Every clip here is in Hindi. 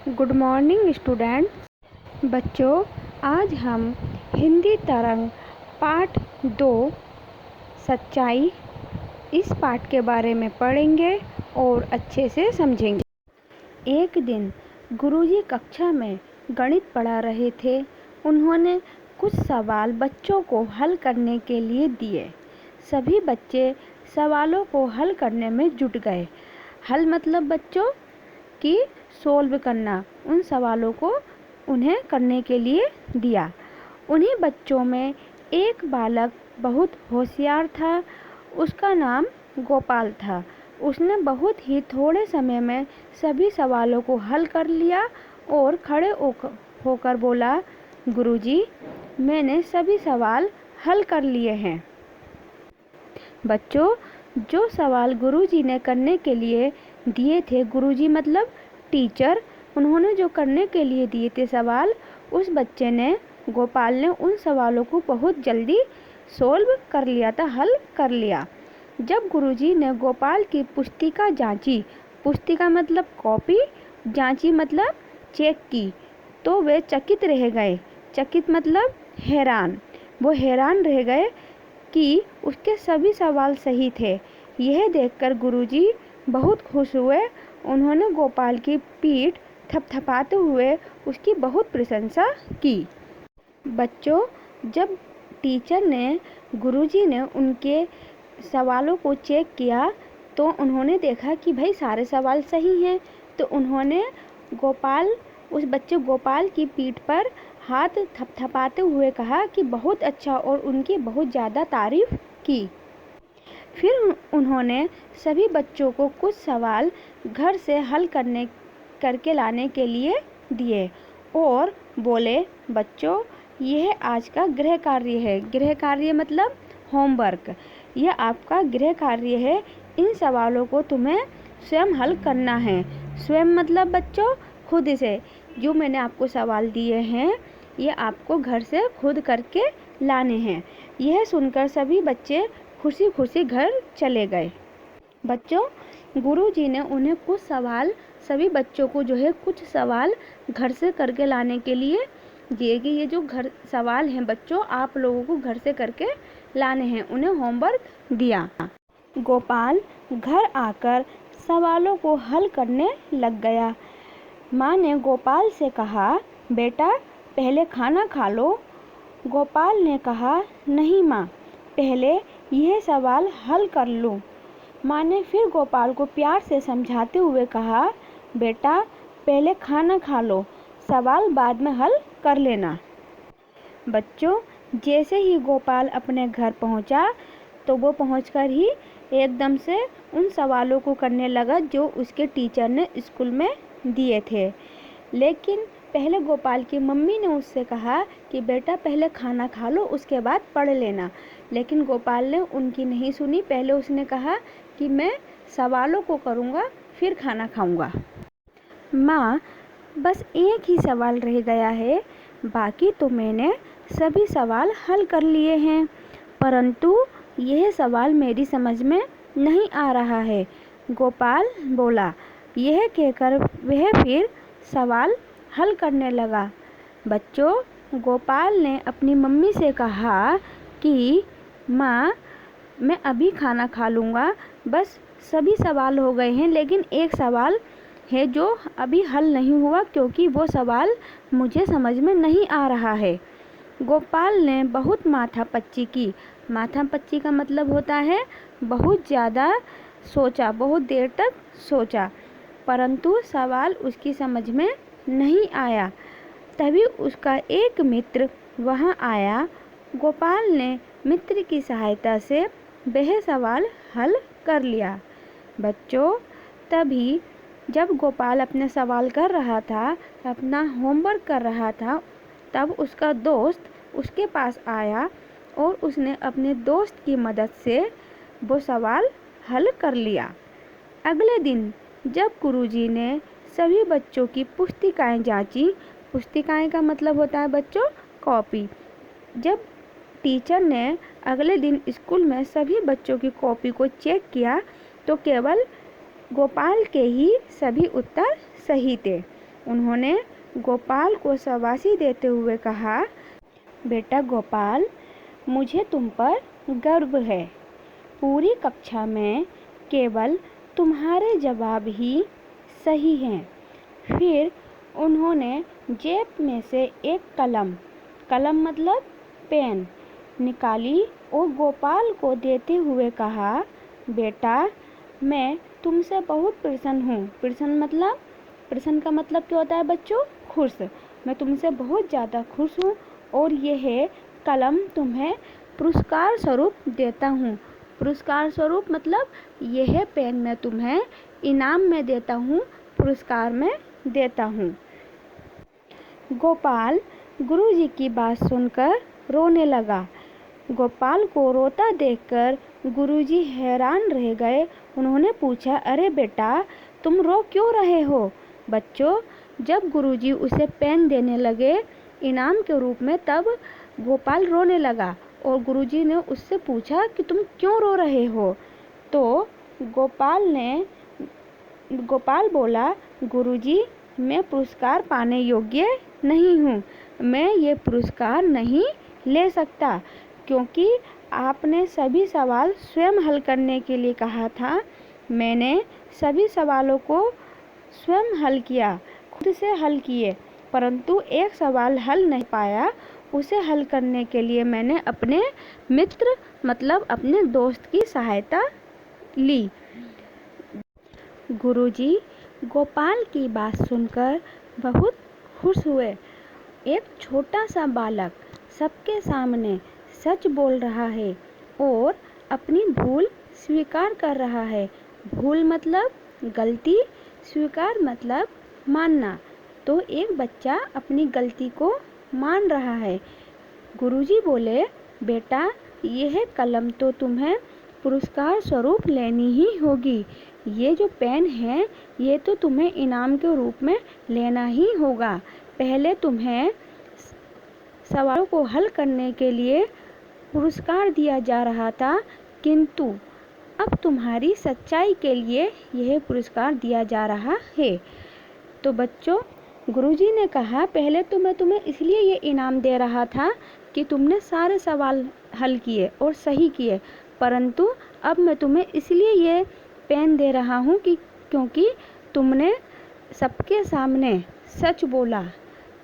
Good morning student. बच्चों, आज हम हिंदी तरंग पाठ 2 सच्चाई इस पाठ के बारे में पढ़ेंगे और अच्छे से समझेंगे। एक दिन गुरुजी कक्षा में गणित पढ़ा रहे थे। उन्होंने कुछ सवाल बच्चों को हल करने के लिए दिए। सभी बच्चे सवालों को हल करने में जुट गए। हल मतलब बच्चों कि सोल्व करना, उन सवालों को उन्हें करने के लिए दिया। उन्हीं बच्चों में एक बालक बहुत होशियार था। उसका नाम गोपाल था। उसने बहुत ही थोड़े समय में सभी सवालों को हल कर लिया और खड़े होकर बोला, गुरुजी, मैंने सभी सवाल हल कर लिए हैं। बच्चों, जो सवाल गुरुजी ने करने के लिए दिए थे, गुरुजी मतलब टीचर, उन्होंने जो करने के लिए दिए थे सवाल, उस बच्चे ने, गोपाल ने, उन सवालों को बहुत जल्दी सोल्व कर लिया था, हल कर लिया। जब गुरुजी ने गोपाल की पुस्तिका जांची, पुस्तिका मतलब कॉपी, जांची मतलब चेक की, तो वे चकित रह गए। चकित मतलब हैरान। वो हैरान रह गए कि उसके सभी सवाल सही थे। यह देखकर गुरुजी बहुत खुश हुए। उन्होंने गोपाल की पीठ थपथपाते हुए उसकी बहुत प्रशंसा की। बच्चों, जब टीचर ने, गुरुजी ने उनके सवालों को चेक किया तो उन्होंने देखा कि भाई सारे सवाल सही हैं। तो उन्होंने उस बच्चे गोपाल की पीठ पर हाथ थपथपाते हुए कहा कि बहुत अच्छा, और उनकी बहुत ज़्यादा तारीफ की। फिर उन्होंने सभी बच्चों को कुछ सवाल घर से हल करके लाने के लिए दिए और बोले, बच्चों, यह आज का गृह कार्य है। गृह कार्य मतलब होमवर्क। यह आपका गृह कार्य है। इन सवालों को तुम्हें स्वयं हल करना है। स्वयं मतलब बच्चों खुद से। जो मैंने आपको सवाल दिए हैं, ये आपको घर से खुद करके लाने हैं। यह सुनकर सभी बच्चे खुशी खुशी घर चले गए। बच्चों, गुरुजी ने उन्हें कुछ सवाल, सभी बच्चों को जो है कुछ सवाल घर से करके लाने के लिए दिए कि ये जो घर सवाल हैं बच्चों, आप लोगों को घर से करके लाने हैं। उन्हें होमवर्क दिया। गोपाल घर आकर सवालों को हल करने लग गया। माँ ने गोपाल से कहा, बेटा, पहले खाना खा लो। गोपाल ने कहा, नहीं माँ, पहले यह सवाल हल कर लूँ। माँ ने फिर गोपाल को प्यार से समझाते हुए कहा, बेटा, पहले खाना खा लो, सवाल बाद में हल कर लेना। बच्चों, जैसे ही गोपाल अपने घर पहुंचा तो वो पहुंचकर ही एकदम से उन सवालों को करने लगा जो उसके टीचर ने स्कूल में दिए थे। लेकिन पहले गोपाल की मम्मी ने उससे कहा कि बेटा पहले खाना खा लो, उसके बाद पढ़ लेना। लेकिन गोपाल ने उनकी नहीं सुनी। पहले उसने कहा कि मैं सवालों को करूँगा, फिर खाना खाऊँगा। माँ, बस एक ही सवाल रह गया है, बाकी तो मैंने सभी सवाल हल कर लिए हैं, परंतु यह सवाल मेरी समझ में नहीं आ रहा है, गोपाल बोला। यह कहकर वह फिर सवाल हल करने लगा। बच्चों, गोपाल ने अपनी मम्मी से कहा कि माँ, मैं अभी खाना खा लूँगा, बस सभी सवाल हो गए हैं, लेकिन एक सवाल है जो अभी हल नहीं हुआ क्योंकि वो सवाल मुझे समझ में नहीं आ रहा है। गोपाल ने बहुत माथापच्ची की। माथापच्ची का मतलब होता है बहुत ज़्यादा सोचा, बहुत देर तक सोचा, परंतु सवाल उसकी समझ में नहीं आया। तभी उसका एक मित्र वहाँ आया। गोपाल ने मित्र की सहायता से वह सवाल हल कर लिया। बच्चों, तभी जब गोपाल अपने सवाल कर रहा था, अपना होमवर्क कर रहा था, तब उसका दोस्त उसके पास आया और उसने अपने दोस्त की मदद से वो सवाल हल कर लिया। अगले दिन जब गुरुजी ने सभी बच्चों की पुस्तिकाएं जांची, पुस्तिकाएं का मतलब होता है बच्चों कॉपी। जब टीचर ने अगले दिन स्कूल में सभी बच्चों की कॉपी को चेक किया तो केवल गोपाल के ही सभी उत्तर सही थे। उन्होंने गोपाल को शाबाशी देते हुए कहा, बेटा गोपाल, मुझे तुम पर गर्व है। पूरी कक्षा में केवल तुम्हारे जवाब ही सही हैं। फिर उन्होंने जेब में से एक कलम मतलब पेन निकाली और गोपाल को देते हुए कहा, बेटा, मैं तुमसे बहुत प्रसन्न हूँ। प्रसन्न का मतलब क्या होता है बच्चों? खुश। मैं तुमसे बहुत ज़्यादा खुश हूँ और यह कलम तुम्हें पुरस्कार स्वरूप देता हूँ। पुरस्कार स्वरूप मतलब यह पेन मैं तुम्हें इनाम में देता हूँ, पुरस्कार में देता हूँ। गोपाल गुरुजी की बात सुनकर रोने लगा। गोपाल को रोता देखकर गुरुजी हैरान रह गए। उन्होंने पूछा, अरे बेटा, तुम रो क्यों रहे हो? बच्चों, जब गुरुजी उसे पेन देने लगे इनाम के रूप में, तब गोपाल रोने लगा और गुरुजी ने उससे पूछा कि तुम क्यों रो रहे हो? तो गोपाल बोला, गुरुजी, मैं पुरस्कार पाने योग्य नहीं हूँ। मैं ये पुरस्कार नहीं ले सकता क्योंकि आपने सभी सवाल स्वयं हल करने के लिए कहा था। मैंने सभी सवालों को स्वयं हल किया, खुद से हल किए, परंतु एक सवाल हल नहीं पाया। उसे हल करने के लिए मैंने अपने मित्र मतलब अपने दोस्त की सहायता ली। गुरुजी गोपाल की बात सुनकर बहुत खुश हुए। एक छोटा सा बालक सबके सामने सच बोल रहा है और अपनी भूल स्वीकार कर रहा है। भूल मतलब गलती, स्वीकार मतलब मानना। तो एक बच्चा अपनी गलती को मान रहा है। गुरुजी बोले, बेटा, यह कलम तो तुम्हें पुरस्कार स्वरूप लेनी ही होगी। ये जो पेन है ये तो तुम्हें इनाम के रूप में लेना ही होगा। पहले तुम्हें सवालों को हल करने के लिए पुरस्कार दिया जा रहा था, किंतु अब तुम्हारी सच्चाई के लिए यह पुरस्कार दिया जा रहा है। तो बच्चों, गुरुजी ने कहा, पहले तो मैं तुम्हें इसलिए ये इनाम दे रहा था कि तुमने सारे सवाल हल किए और सही किए, परंतु अब मैं तुम्हें इसलिए ये पेन दे रहा हूँ कि क्योंकि तुमने सबके सामने सच बोला।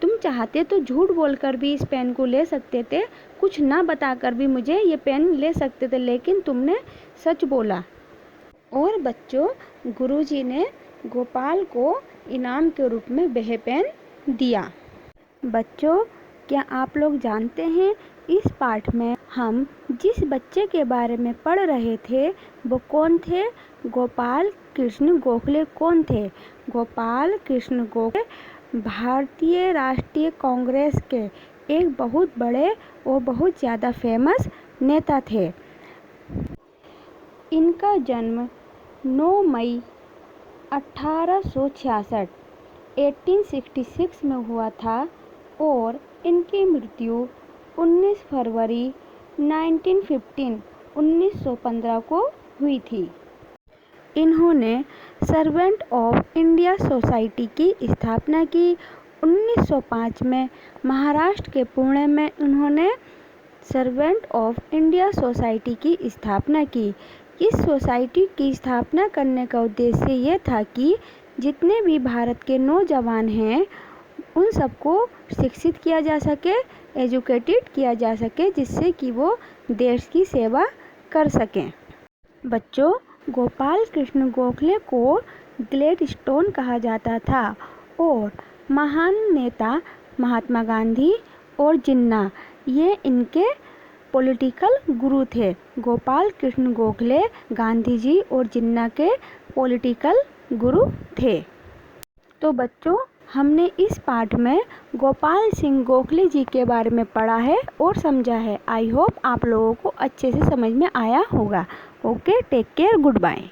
तुम चाहते तो झूठ बोलकर भी इस पेन को ले सकते थे, कुछ ना बताकर भी मुझे ये पेन ले सकते थे, लेकिन तुमने सच बोला। और बच्चों, गुरुजी ने गोपाल को इनाम के रूप में वह पेन दिया। बच्चों, क्या आप लोग जानते हैं इस पाठ में हम जिस बच्चे के बारे में पढ़ रहे थे वो कौन थे? गोपाल कृष्ण गोखले कौन थे? गोपाल कृष्ण गोखले भारतीय राष्ट्रीय कांग्रेस के एक बहुत बड़े और बहुत ज़्यादा फेमस नेता थे। इनका जन्म 9 मई 1866 1866 में हुआ था और इनकी मृत्यु 19 फरवरी 1915 को हुई थी। इन्होंने सर्वेंट ऑफ इंडिया सोसाइटी की स्थापना की। 1905 में महाराष्ट्र के पुणे में उन्होंने सर्वेंट ऑफ इंडिया सोसाइटी की स्थापना की। इस सोसाइटी की स्थापना करने का उद्देश्य ये था कि जितने भी भारत के नौजवान हैं उन सबको शिक्षित किया जा सके, एजुकेटेड किया जा सके, जिससे कि वो देश की सेवा कर सकें। बच्चों, गोपाल कृष्ण गोखले को ग्लैडस्टोन कहा जाता था और महान नेता महात्मा गांधी और जिन्ना ये इनके पॉलिटिकल गुरु थे। गोपाल कृष्ण गोखले गांधी जी और जिन्ना के पॉलिटिकल गुरु थे। तो बच्चों, हमने इस पाठ में गोपाल सिंह गोखले जी के बारे में पढ़ा है और समझा है। आई होप आप लोगों को अच्छे से समझ में आया होगा। Okay, take care, good bye.